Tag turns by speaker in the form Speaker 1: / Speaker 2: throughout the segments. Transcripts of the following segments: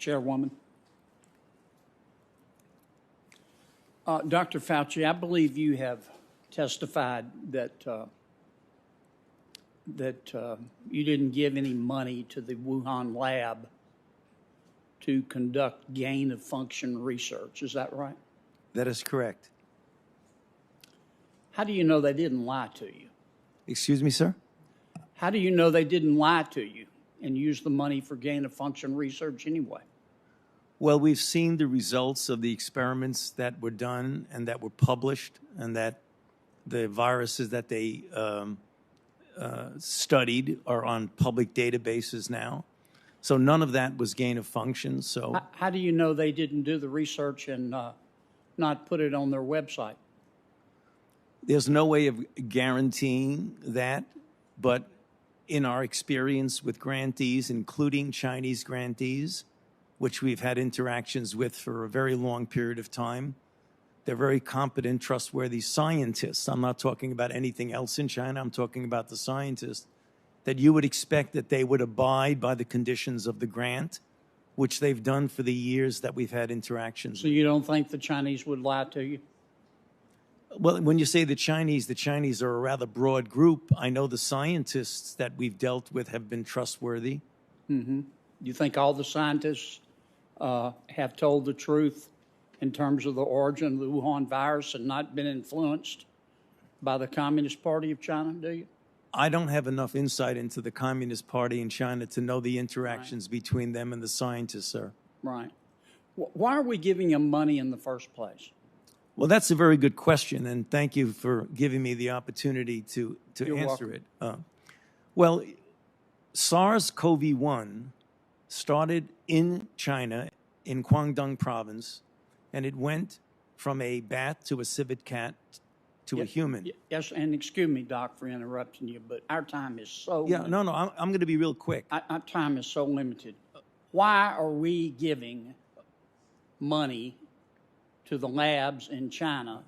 Speaker 1: Chairwoman. Dr. Fauci, I believe you have testified that you didn't give any money to the Wuhan lab to conduct gain-of-function research. Is that right?
Speaker 2: That is correct.
Speaker 1: How do you know they didn't lie to you?
Speaker 2: Excuse me, sir?
Speaker 1: How do you know they didn't lie to you and use the money for gain-of-function research anyway?
Speaker 2: Well, we've seen the results of the experiments that were done and that were published, and that the viruses that they studied are on public databases now. So none of that was gain of function. So
Speaker 1: how do you know they didn't do the research and not put it on their website?
Speaker 2: there's no way of guaranteeing that, but in our experience with grantees, including Chinese grantees, which we've had interactions with for a very long period of time, they're very competent, trustworthy scientists. I'm not talking about anything else in China. I'm talking about the scientists, that you would expect that they would abide by the conditions of the grant, which they've done for the years that we've had interactions.
Speaker 1: So you don't think the Chinese would lie to you?
Speaker 2: Well, when you say the Chinese are a rather broad group. I know the scientists that we've dealt with have been trustworthy.
Speaker 1: Mm-hmm. You think all the scientists have told the truth in terms of the origin of the Wuhan virus and not been influenced by the Communist Party of China, do you?
Speaker 2: I don't have enough insight into the Communist Party in China to know the interactions between them and the scientists, sir.
Speaker 1: Right. Why are we giving them money in the first place?
Speaker 2: Well, that's a very good question, and thank you for giving me the opportunity to answer it. Well, SARS-CoV-1 started in China, in Guangdong province, and it went from a bat to a civet cat to a human.
Speaker 1: Yes, and excuse me, Doc, for interrupting you, but our time is so limited.
Speaker 2: No, I'm going to be real quick.
Speaker 1: Our time is so limited. Why are we giving money to the labs in China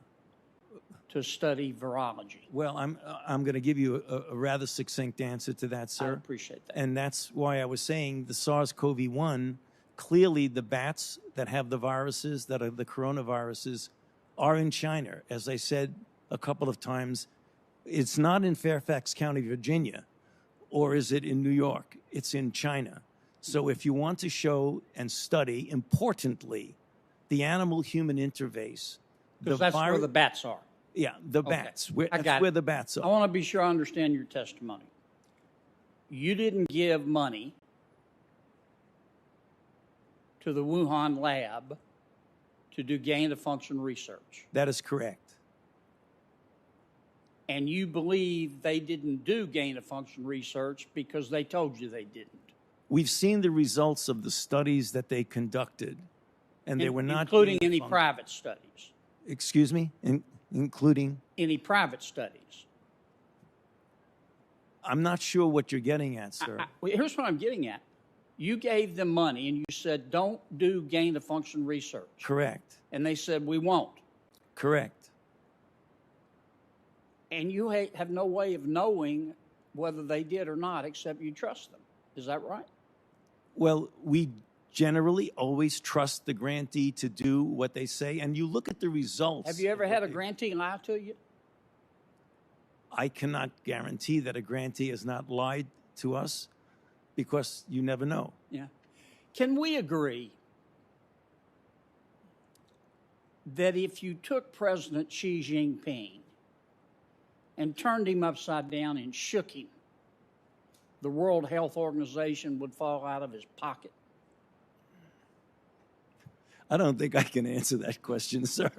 Speaker 1: to study virology?
Speaker 2: Well, I'm going to give you a rather succinct answer to that, sir.
Speaker 1: I appreciate that.
Speaker 2: And that's why I was saying the SARS-CoV-1, clearly the bats that have the viruses, that are the coronaviruses, are in China. As I said a couple of times, it's not in Fairfax County, Virginia, or is it in New York? It's in China. So if you want to show and study, importantly, the animal-human interface.
Speaker 1: Because that's where the bats are.
Speaker 2: Yeah, the bats.
Speaker 1: Okay.
Speaker 2: That's where the bats are.
Speaker 1: I want to be sure I understand your testimony. You didn't give money to the Wuhan lab to do gain-of-function research.
Speaker 2: That is correct.
Speaker 1: And you believe they didn't do gain-of-function research because they told you they didn't.
Speaker 2: We've seen the results of the studies that they conducted, and they were not
Speaker 1: including any private studies.
Speaker 2: Excuse me? Including?
Speaker 1: Any private studies.
Speaker 2: I'm not sure what you're getting at, sir.
Speaker 1: Here's what I'm getting at. You gave them money and you said, don't do gain-of-function research.
Speaker 2: Correct.
Speaker 1: And they said, we won't.
Speaker 2: Correct.
Speaker 1: And you have no way of knowing whether they did or not, except you trust them. Is that right?
Speaker 2: Well, we generally always trust the grantee to do what they say, and you look at the results.
Speaker 1: Have you ever had a grantee lie to you?
Speaker 2: I cannot guarantee that a grantee has not lied to us, because you never know.
Speaker 1: Yeah. Can we agree that if you took President Xi Jinping and turned him upside down and shook him, the World Health Organization would fall out of his pocket?
Speaker 2: I don't think I can answer that question, sir.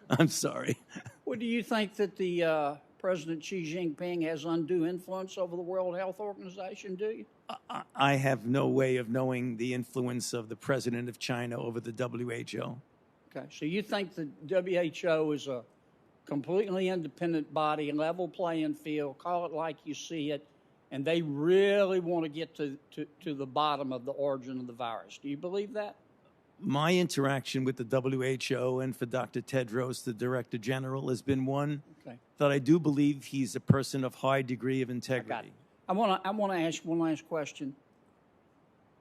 Speaker 2: I'm sorry.
Speaker 1: Well, do you think that the President Xi Jinping has undue influence over the World Health Organization, do you?
Speaker 2: I have no way of knowing the influence of the president of China over the WHO.
Speaker 1: Okay, so you think the WHO is a completely independent body, level playing field, call it like you see it, and they really want to get to the bottom of the origin of the virus. Do you believe that?
Speaker 2: My interaction with the WHO and for Dr. Tedros, the Director General, has been one that I do believe he's a person of high degree of integrity.
Speaker 1: I want to ask one last question.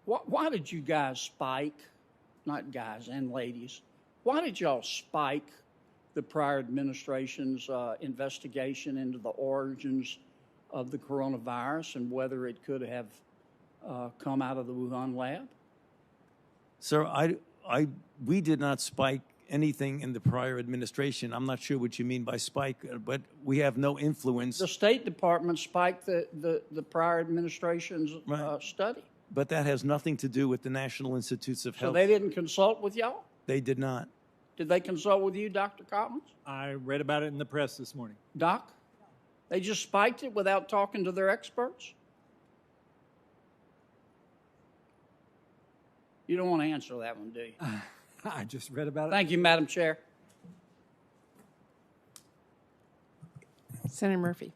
Speaker 1: Why did you guys spike not guys and ladies, why did y'all spike the prior administration's investigation into the origins of the coronavirus and whether it could have come out of the Wuhan lab?
Speaker 2: Sir, we did not spike anything in the prior administration. I'm not sure what you mean by spike, but we have no influence.
Speaker 1: The State Department spiked the prior administration's study.
Speaker 2: But that has nothing to do with the National Institutes of
Speaker 1: So
Speaker 2: Health.
Speaker 1: they didn't consult with y'all?
Speaker 2: They did not.
Speaker 1: Did they consult with you, Dr. Collins?
Speaker 3: I read about it in the press this morning.
Speaker 1: Doc? They just spiked it without talking to their experts? You don't want to answer that one, do you?
Speaker 3: I just read about it.
Speaker 1: Thank you, Madam Chair.
Speaker 4: Senator Murphy.